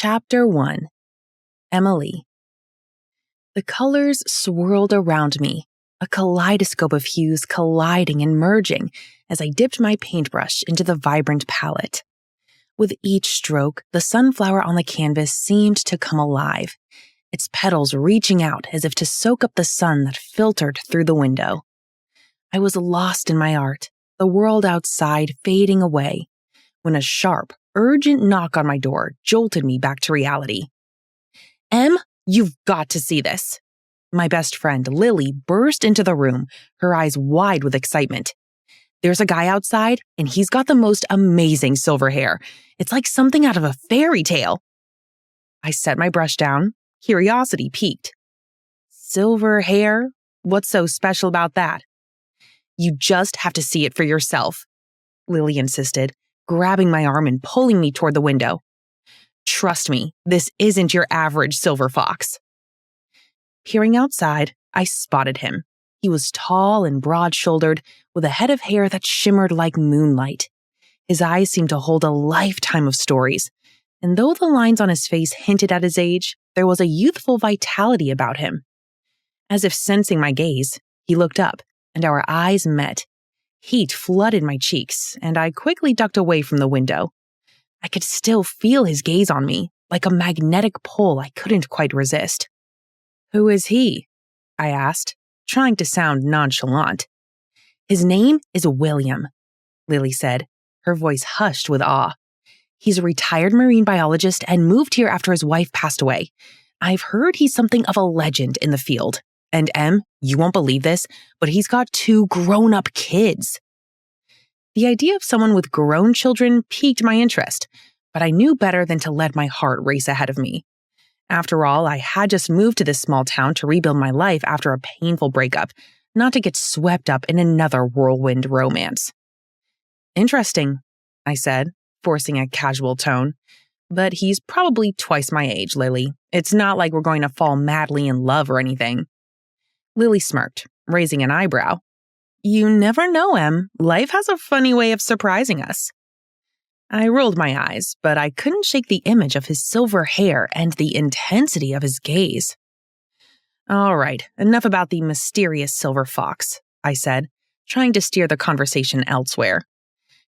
Chapter 1. Emily. The colors swirled around me, a kaleidoscope of hues colliding and merging as I dipped my paintbrush into the vibrant palette. With each stroke, the sunflower on the canvas seemed to come alive, its petals reaching out as if to soak up the sun that filtered through the window. I was lost in my art, the world outside fading away, when a sharp, urgent knock on my door jolted me back to reality. "Em, you've got to see this." My best friend, Lily, burst into the room, her eyes wide with excitement. "There's a guy outside, and he's got the most amazing silver hair. It's like something out of a fairy tale." I set my brush down, curiosity piqued. "Silver hair? What's so special about that?" "You just have to see it for yourself," Lily insisted, grabbing my arm and pulling me toward the window. "Trust me, this isn't your average silver fox." Peering outside, I spotted him. He was tall and broad-shouldered, with a head of hair that shimmered like moonlight. His eyes seemed to hold a lifetime of stories, and though the lines on his face hinted at his age, there was a youthful vitality about him. As if sensing my gaze, he looked up, and our eyes met. Heat flooded my cheeks, and I quickly ducked away from the window. I could still feel his gaze on me, like a magnetic pull I couldn't quite resist. "Who is he?" I asked, trying to sound nonchalant. "His name is William," Lily said, her voice hushed with awe. "He's a retired marine biologist and moved here after his wife passed away. I've heard he's something of a legend in the field. And Em, you won't believe this, but he's got 2 grown-up kids." The idea of someone with grown children piqued my interest, but I knew better than to let my heart race ahead of me. After all, I had just moved to this small town to rebuild my life after a painful breakup, not to get swept up in another whirlwind romance. "Interesting," I said, forcing a casual tone. "But he's probably twice my age, Lily. It's not like we're going to fall madly in love or anything." Lily smirked, raising an eyebrow. "You never know, Em. Life has a funny way of surprising us." I rolled my eyes, but I couldn't shake the image of his silver hair and the intensity of his gaze. "All right, enough about the mysterious silver fox," I said, trying to steer the conversation elsewhere.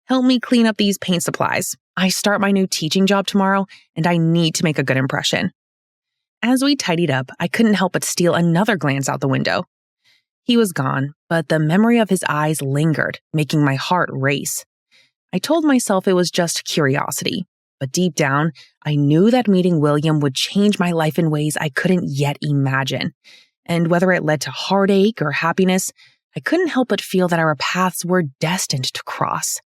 "Help me clean up these paint supplies. I start my new teaching job tomorrow, and I need to make a good impression." As we tidied up, I couldn't help but steal another glance out the window. He was gone, but the memory of his eyes lingered, making my heart race. I told myself it was just curiosity, but deep down, I knew that meeting William would change my life in ways I couldn't yet imagine. And whether it led to heartache or happiness, I couldn't help but feel that our paths were destined to cross.